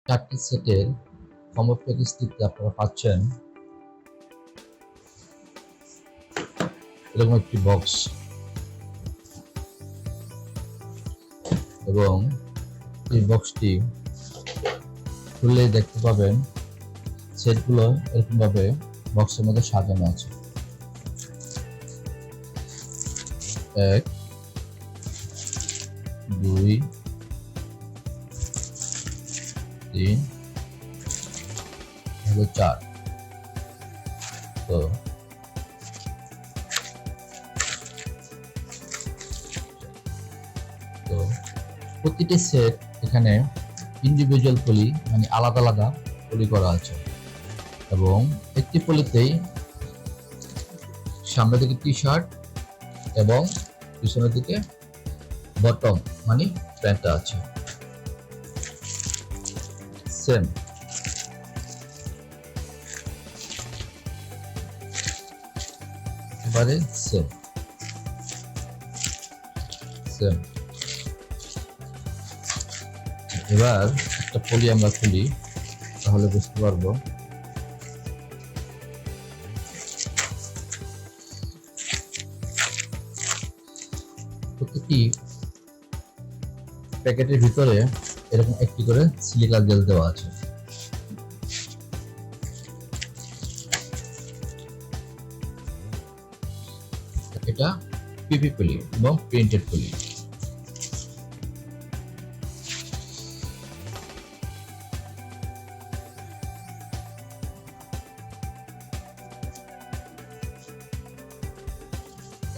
চারটি সেটের কম্বো প্যাকেজটিতে আপনারা পাচ্ছেন এরকম একটি বক্স এবং এই বক্সটি খুললে দেখতে পাবেন সেটগুলো এরকম ভাবে বক্সের মধ্যে সাজানো আছে। 1 2 3 4। তো প্রতিটি সেট এখানে ইন্ডিভিজুয়াল পলি মানে আলাদা আলাদা পলি করা আছে এবং একটি পলিতেই সামনের দিকে টি শার্ট এবং পিছনের দিকে বটম মানে প্যান্টটা আছে সেম। এবারে সেম সেম। এবার একটা পলি আমরা খুলি তাহলে বুঝতে পারবো। প্রতিটি প্যাকেটের ভিতরে এরকম একটি করে সিলিকা জেল দেওয়া আছে। এটা পিপি পলি এবং প্রিন্টেড পলি।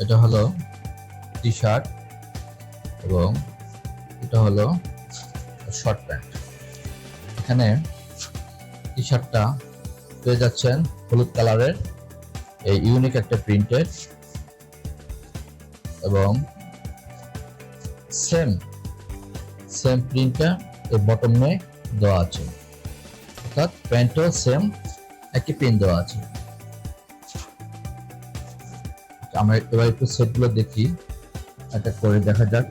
এটা হলো টি শার্ট এবং এটা হলো শর্ট প্যান্ট। এখানে টি শার্টটা পেয়ে যাচ্ছেন হলুদ কালারের এই ইউনিক একটা প্রিন্টেড এবং সেম প্রিন্টটা এই বটমে দেওয়া আছে, অর্থাৎ প্যান্টও সেম একই প্রিন্ট দেওয়া আছে। আমরা এবার একটু সেটগুলো দেখি, একটা করে দেখা যাক।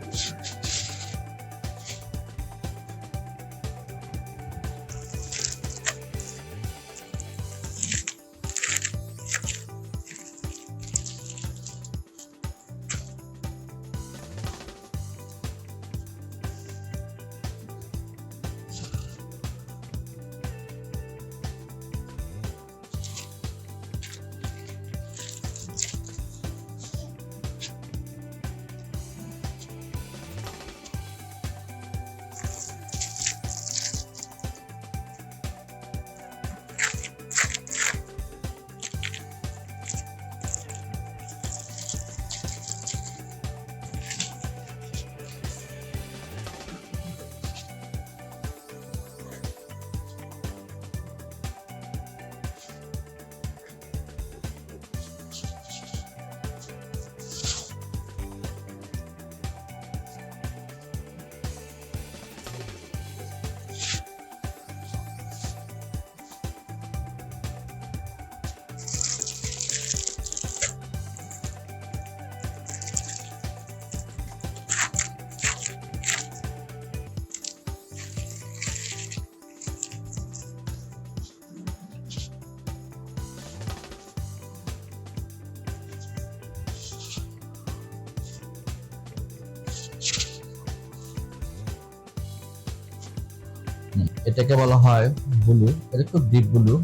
এটাকে বলা হয় ব্লু, এটা খুব ডিপ ব্লু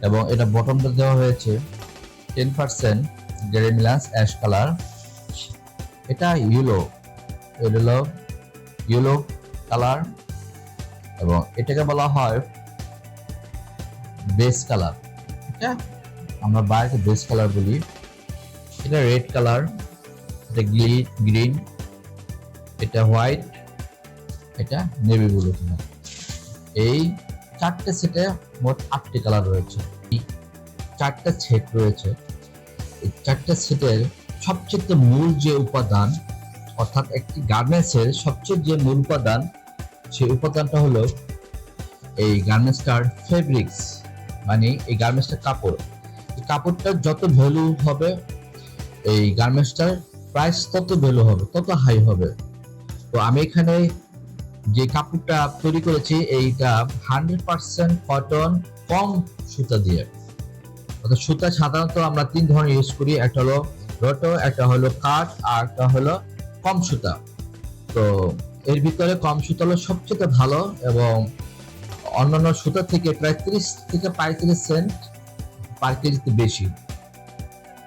এবং এটা বটমটা দেওয়া হয়েছে 10% গ্রেমিলাস অ্যাশ কালার। এটা ইয়েলো কালার এবং এটাকে বলা হয় বেস কালার। এটা আমরা বাইরে বেস কালার বলি। এটা রেড কালার, এটা গ্রিন, এটা হোয়াইট, এটা নেভি ব্লু কালার। এই চারটে সেটে মোট 8টি কালার রয়েছে, 4টা সেট রয়েছে। এই 4টা সেটের সবচেয়ে মূল যে উপাদান, অর্থাৎ একটি গার্মেন্টসের সবচেয়ে যে মূল উপাদান, সেই উপাদানটা হলো এই গার্মেন্টসটার ফেব্রিক্স, মানে এই গার্মেন্টসটার কাপড়। এই কাপড়টার যত ভ্যালু হবে এই গার্মেন্টসটার প্রাইস তত ভ্যালু হবে, তত হাই হবে। তো আমি এখানে যে কাপড়টা তৈরি করেছি এইটা 100% কটন, কম সুতা দিয়ে। অর্থাৎ সুতা সাধারণত আমরা 3 ধরনের ইউজ করি, একটা হলো রটো, একটা হলো কাঠ, আর একটা হলো কম সুতা। তো এর ভিতরে কম সুতা হলো সবচেয়ে ভালো এবং অন্যান্য সুতা থেকে প্রায় 30 থেকে 35 সেন্ট পার কেজিতে বেশি।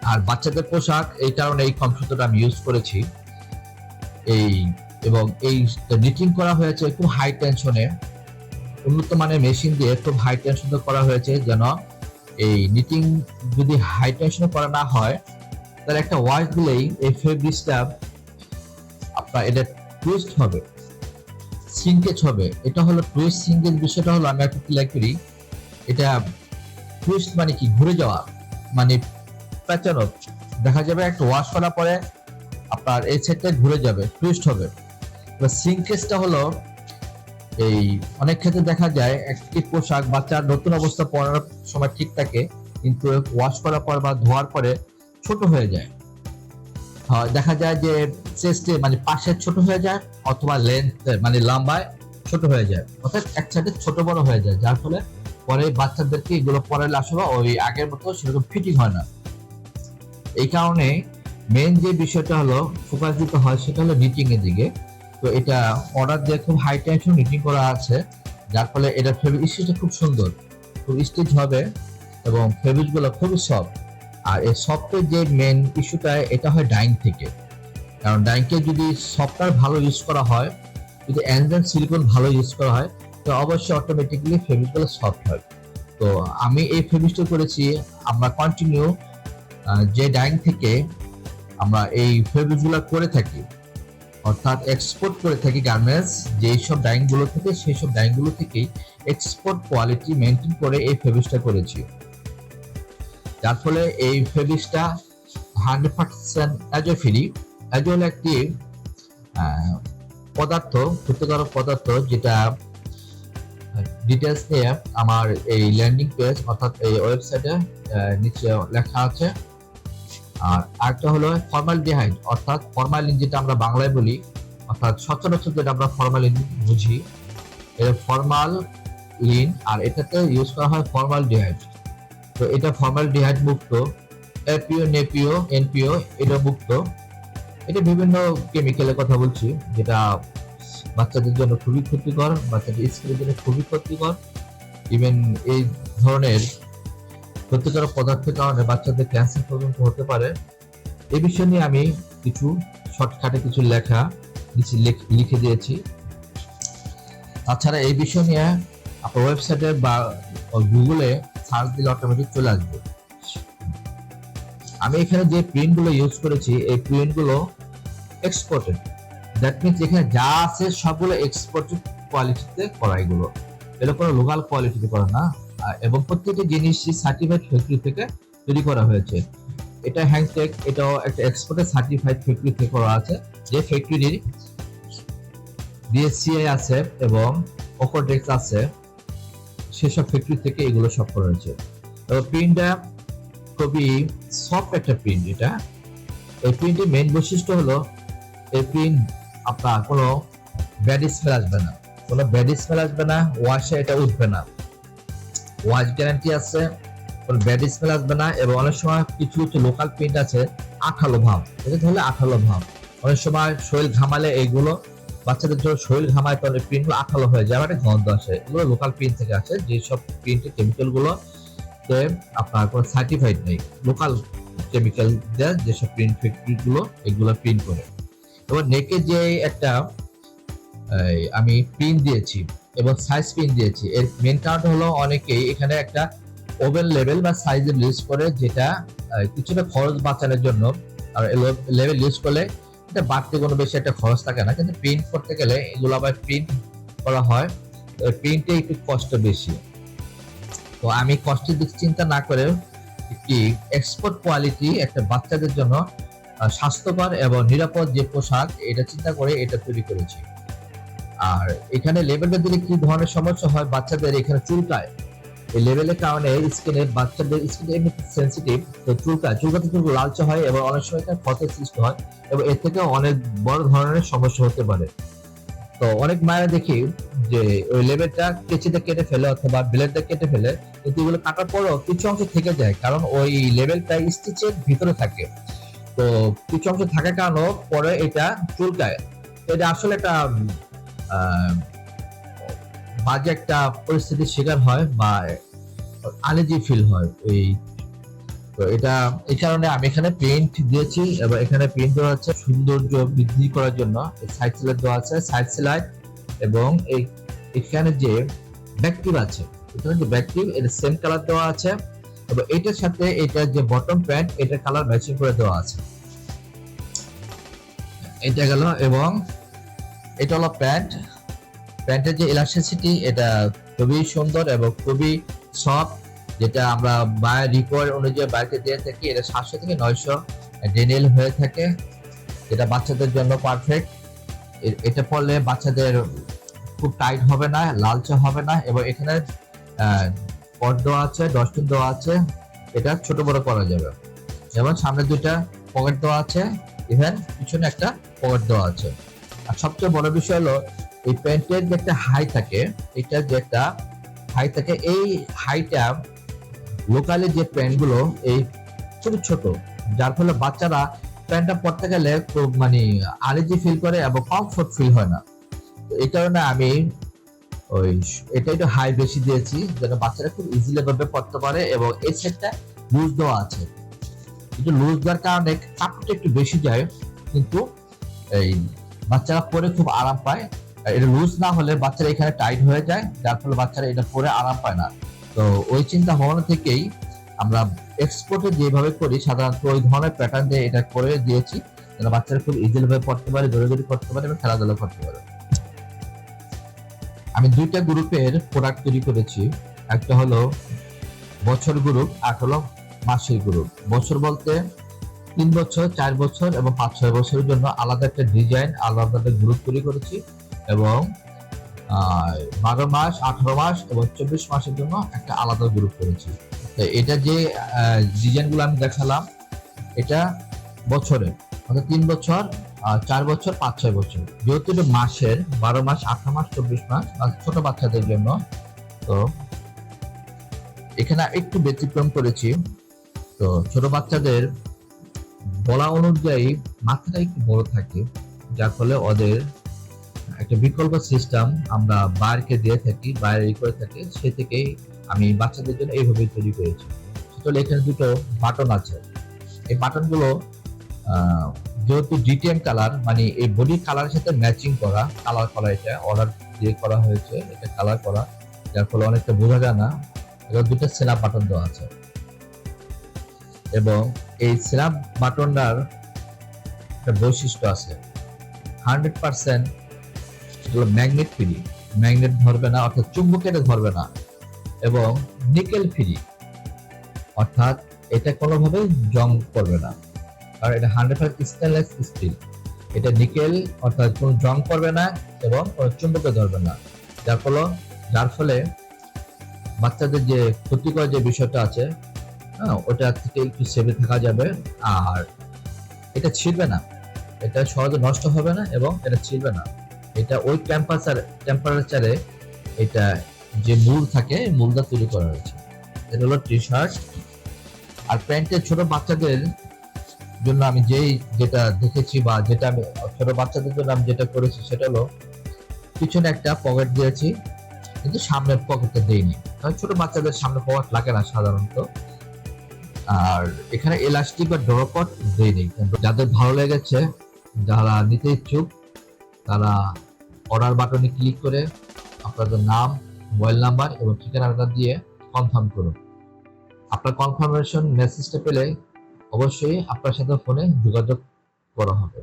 আর বাচ্চাদের পোশাক এই কারণে এই কম সুতাটা আমি ইউজ করেছি। এই এবং এই নিটিং করা হয়েছে খুব হাই টেনশনে, উন্নত মানের মেশিন দিয়ে খুব হাই টেনশনে করা হয়েছে, যেন এই নিটিং যদি হাই টেনশনে করা না হয় তাহলে একটা ওয়াশ দিলেই এই ফেব্রিক্সটা আপনার এটা টুইস্ট হবে, সিঙ্কেজ হবে। এটা হলো টুইস্ট সিঙ্কেজ বিষয়টা হলো, আমি একটু ক্লিয়ার করি। এটা টুইস্ট মানে কি, ঘুরে যাওয়া, মানে প্যাচানো। দেখা যাবে একটা ওয়াশ করার পরে আপনার এই সাইডটা ঘুরে যাবে, টুইস্ট হবে। এবার সিঙ্কেজটা হলো এই অনেক ক্ষেত্রে দেখা যায় একটি পোশাক বাচ্চার নতুন অবস্থা পরার সময় ঠিক থাকে, কিন্তু ওয়াশ করার পর বা ধোয়ার পরে ছোট হয়ে যায়। দেখা যায় যে চেস্টে মানে পাশে ছোট হয়ে যায়, অথবা লেন্থ মানে লম্বায় ছোট হয়ে যায়, অর্থাৎ এক সাইডে ছোট বড় হয়ে যায়, যার ফলে পরে বাচ্চাদেরকে এগুলো পরালে আসলে ওই আগের মতো সেরকম ফিটিং হয় না। এই কারণে মেন যে বিষয়টা হলো ফোকাস দিতে হয় সেটা হলো নিটিং এর দিকে। তো এটা অর্ডার দিয়ে খুব হাই টেনশন নিটিং করা আছে, যার ফলে এটা ফেব্রিক স্টিচটা খুব সুন্দর, খুব স্টিচ হবে এবং ফেব্রিক গুলো খুবই সফট। আর এই সফটের যে মেন ইস্যুটা এটা হয় ডাইং থেকে, কারণ ডাইংকে যদি সফটওয়্যার ভালো ইউজ করা হয়, যদি অ্যানজেন সিলিকন ভালো ইউজ করা হয়, তো অবশ্যই অটোমেটিক্যালি ফেব্রিকগুলো সফট হয়। তো আমি এই ফেব্রিকটা করেছি, আমরা কন্টিনিউ যে ডাইং থেকে আমরা এই ফেব্রিকগুলো করে থাকি, অর্থাৎ এক্সপোর্ট করে থাকি গার্মেন্টস, যেই সব ডাইংগুলো থেকে সেই সব ডাইংগুলো থেকেই এক্সপোর্ট কোয়ালিটি মেনটেন করে এই ফেব্রিকটা করেছি, যার ফলে এই ফেব্রিকটা 100% অ্যাজো ফ্রি। অ্যাজো হলো একটি পদার্থ, ক্ষতিকারক পদার্থ, যেটা ডিটেলস নিয়ে আমার এই ল্যান্ডিং পেজ অর্থাৎ এই ওয়েবসাইটে নিচে লেখা আছে। আর আরেকটা হলো ফর্মালডিহাইড, অর্থাৎ ফরমালিন, যেটা আমরা বাংলায় বলি, অর্থাৎ সচরাচর যেটা আমরা ফরমালিন বুঝি, এটা ফরমালিন, আর এটাতে ইউজ করা হয় ফর্মালডিহাইড। তো এটা ফর্মালডিহাইড মুক্ত, এপিও, নেপিও, এনপিও এটা মুক্ত। এটা বিভিন্ন কেমিক্যালের কথা বলছি, যেটা বাচ্চাদের জন্য খুবই ক্ষতিকর, বাচ্চাদের স্কিনের জন্য খুবই ক্ষতিকর। ইভেন এই ধরনের ক্ষতিকারক পদার্থের কারণে বাচ্চাদের ক্যান্সার পর্যন্ত হতে পারে। এই বিষয় নিয়ে আমি কিছু শর্টকাটে কিছু লেখা লিখে দিয়েছি। তাছাড়া এই বিষয় নিয়ে আপনার ওয়েবসাইটে বা গুগলে সার্চ দিলে অটোমেটিক চলে আসবে। আমি এখানে যে প্রিন্টগুলো ইউজ করেছি, এই প্রিন্টগুলো এক্সপোর্টেড, দ্যাট মিনস এখানে যা আছে সবগুলো এক্সপোর্টেড কোয়ালিটিতে করা, এগুলো এটা কোনো লোকাল কোয়ালিটিতে করা না, এবং প্রত্যেকটি জিনিসই সার্টিফাইড ফ্যাক্টরি থেকে তৈরি করা হয়েছে। এটা হ্যান্ডটেক, এটাও একটা এক্সপোর্টেড সার্টিফাইড ফ্যাক্টরি থেকে করা আছে, যে ফ্যাক্টরির বিএসসিআই আছে এবং ওকোডেক্স আছে, সেসব ফ্যাক্টরি থেকে এগুলো সব করা হয়েছে। তবে প্রিন্টটা খুবই সফট একটা প্রিন্ট। এটা এই প্রিন্টের মেইন বৈশিষ্ট্য হলো এই প্রিন্ট আপনার কোনো ব্যাড স্মেল আসবে না, কোনো ব্যাড স্মেল আসবে না, ওয়াশে এটা উঠবে না, ওয়াশ গ্যারান্টি আছে, কোনো ব্যাড স্মেল আসবে না। এবং অনেক সময় কিছু কিছু লোকাল প্রিন্ট আছে আঠালো ভাব, এটা ধরলে আঠালো ভাব, অনেক সময় শরীর ঘামালে এইগুলো বাচ্চাদের জন্য শরীর ঘামায় তাহলে প্রিন্টগুলো আঠালো হয়ে যায়, একটা গন্ধ আসে, এগুলো লোকাল প্রিন্ট থেকে আসে। যেসব প্রিন্টের কেমিক্যালগুলো আপনার কোনো সার্টিফাইড নেই, লোকাল কেমিক্যাল দেয় যেসব প্রিন্ট ফ্যাক্টরিগুলো এগুলো প্রিন্ট করে। এবার নেকে যে একটা আমি প্রিন্ট দিয়েছি এবং সাইজ প্রিন্ট দিয়েছি, এর মেন কারণ হলো অনেকেই এখানে একটা ওভেন লেভেল বা সাইজের ইউজ করে, যেটা কিছুটা খরচ বাঁচানোর জন্য। আর লেভেল ইউজ করলে এটা বাড়তে কোনো বেশি একটা খরচ থাকে না, কিন্তু প্রিন্ট করতে গেলে এগুলো আবার প্রিন্ট করা হয়, প্রিন্টে একটু কষ্ট বেশি। তো আমি কষ্টের দিক চিন্তা না করে একটি এক্সপোর্ট কোয়ালিটি একটা বাচ্চাদের জন্য স্বাস্থ্যকর এবং নিরাপদ যে পোশাক, এটা চিন্তা করে এটা তৈরি করেছি। আর এখানে লেভেলটা দিলে কি ধরনের সমস্যা হয়, বাচ্চাদের এখানে চুলকায়, এই লেভেলের কারণে স্কিনে, বাচ্চাদের স্কিন এমনি সেন্সিটিভ, তো চুলকাতে লালচে হয় এবং অনেক সময় ক্ষতের সৃষ্টি হয় এবং এর থেকে অনেক বড় ধরনের সমস্যা হতে পারে। তো অনেক মায়েরা দেখি যে ওই লেবেলটা কেচিতে কেটে ফেলে অথবা ব্লেডটা কেটে ফেলে, কিন্তু এগুলো কাটার পরও কিছু অংশ থেকে যায়, কারণ ওই লেবেলটা স্টিচের ভিতরে থাকে। তো কিছু অংশ থাকার কারণে পরে এটা চুলকায়। এটা আসলে একটা বাজে একটা পরিস্থিতির শিকার হয় বা আনইজি ফিল হয় ওই। তো এটা এই কারণে আমি এখানে পেইন্ট দিয়েছি, এবং এখানে পেইন্ট দেওয়া আছে সৌন্দর্য বৃদ্ধি করার জন্য। সাইড স্লাইড দেওয়া আছে, সাইড স্লাইড, এবং এখানে যে ব্যাকটিভ আছে, এখানে যে ব্যাকটিভ এটা সেম কালার দেওয়া আছে, এবং এটার সাথে এটা যে বটম প্যান্ট এটার কালার ম্যাচিং করে দেওয়া আছে। এটা গেল, এবং এটা হলো প্যান্ট। প্যান্টের যে ইলাস্টিসিটি এটা খুবই সুন্দর এবং খুবই সফট, যেটা আমরা বায়ের রিকোয়ার অনুযায়ী বাইরে দিয়ে থাকি। এটা 700 থেকে 900 ডেনিয়েল হয়ে থাকে, যেটা বাচ্চাদের জন্য পারফেক্ট। এটা পরলে বাচ্চাদের খুব টাইট হবে না, লালচে হবে না, এবং এখানে পট দেওয়া আছে, ডস্টিং দেওয়া আছে, এটা ছোট বড় করা যাবে। যেমন সামনে দুইটা পকেট দেওয়া আছে, ইভেন পিছনে একটা পকেট দেওয়া আছে। আর সবচেয়ে বড় বিষয় হলো এই প্যান্টের যে একটা হাই থাকে, এটা যে একটা হাই থাকে, এই হাইটা লোকালি যে প্যান্টগুলো এই খুব ছোট, যার ফলে বাচ্চারা প্যান্টটা পরতে গেলে খুব মানে আনইজি ফিল করে এবং কমফোর্ট ফিল হয় না। তো এই কারণে আমি ওই এটা একটু হাই বেশি দিয়েছি, যেন বাচ্চারা খুব ইজিলি ভাবে পরতে পারে। এবং এই সেটটা লুজ দেওয়া আছে, একটু লুজ দেওয়ার কারণে কাপড়টা একটু বেশি যায়, কিন্তু এই বাচ্চারা পরে খুব আরাম পায়। এটা লুজ না হলে বাচ্চারা এখানে টাইট হয়ে যায়, যার ফলে বাচ্চারা এটা পরে আরাম পায় না। তো ওই চিন্তা ভাবনা থেকেই আমরা এক্সপোর্টে যেভাবে করি সাধারণত ওই ধরনের প্যাটার্ন দিয়ে এটা করে দিয়েছি, যেন বাচ্চারা খুব ইজিলি ভাবে পড়তে পারে, দৌড়াদৌড়ি করতে পারে এবং খেলাধুলা করতে পারে। আমি দুইটা গ্রুপের প্রোডাক্ট তৈরি করেছি, একটা হলো বছর গ্রুপ আর হলো মাসের গ্রুপ। বছর বলতে 3 বছর, 4 বছর এবং 5-6 বছরের জন্য আলাদা একটা ডিজাইন, আলাদা একটা গ্রুপ তৈরি করেছি, এবং 12 মাস, 18 মাস এবং 24 মাসের জন্য একটা আলাদা গ্রুপ করেছি। তো এটা যে ডিজাইনগুলো আমি দেখালাম, এটা বছরে, অর্থাৎ 3 বছর, 4 বছর, 5-6 বছর। যেহেতু এটা মাসের, 12 মাস, 18 মাস, 24 মাস ছোট বাচ্চাদের জন্য, তো এখানে একটু ব্যতিক্রম করেছি। তো ছোট বাচ্চাদের বলা অনুযায়ী মাথাটা একটু বড় থাকে, যার ফলে ওদের একটা বিকল্প সিস্টেম আমরা বাইরকে দিয়ে থাকি, বাইরে করে থাকি, সে থেকেই আমি বাচ্চাদের জন্য এইভাবে তৈরি করেছি। তাহলে এখানে দুটো বাটন আছে, এই বাটনগুলো যেহেতু ডিটিএম কালার, মানে এই বডি কালারের সাথে ম্যাচিং করা কালার, এটা অর্ডার দিয়ে করা হয়েছে, এটা কালার করা, যার ফলে অনেকটা বোঝা যায় না। এবার দুটো স্ন্যাপ বাটন দেওয়া আছে, এবং এই স্ন্যাপ বাটনটার একটা বৈশিষ্ট্য আছে, 100% ম্যাগনেট ফ্রি, ম্যাগনেট ধরবে না, অর্থাৎ চুম্বকের ধরবে না, এবং নিকেল ফ্রি, অর্থাৎ এটা কোনোভাবে জং করবে না, কারণ এটা 100% স্টেনলেস স্টিল। এটা নিকেল, অর্থাৎ কোনো জং করবে না এবং কোনো চুম্বকে ধরবে না, যার ফলে বাচ্চাদের যে ক্ষতিকর যে বিষয়টা আছে, ওটা থেকে একটু সেভে থাকা যাবে। আর এটা ছিঁড়বে না, এটা সহজে নষ্ট হবে না, এবং এটা ছিঁড়বে না। এটা ওই টেম্পারেচারে এটা যে মূল থাকে, মূলটা তৈরি করা হয়েছে। এটা হলো টি শার্ট। আর প্যান্টের ছোট বাচ্চাদের জন্য আমি যেটা দেখেছি, বা যেটা আমি ছোট বাচ্চাদের জন্য আমি যেটা করেছি, সেটা হলো পিছনে একটা পকেট দিয়েছি, কিন্তু সামনের পকেটটা দেইনি, কারণ ছোট বাচ্চাদের সামনে পকেট লাগে না সাধারণত। আর এখানে এলাস্টিক বা ড্রপট দেইনি। যাদের ভালো লেগেছে, যারা নিতে ইচ্ছুক, তারা অর্ডার বাটনে ক্লিক করে আপনাদের নাম, মোবাইল নাম্বার এবং ঠিকানাটা দিয়ে কনফার্ম করুন। আপনার কনফার্মেশন মেসেজটা পেলে অবশ্যই আপনার সাথে ফোনে যোগাযোগ করা হবে।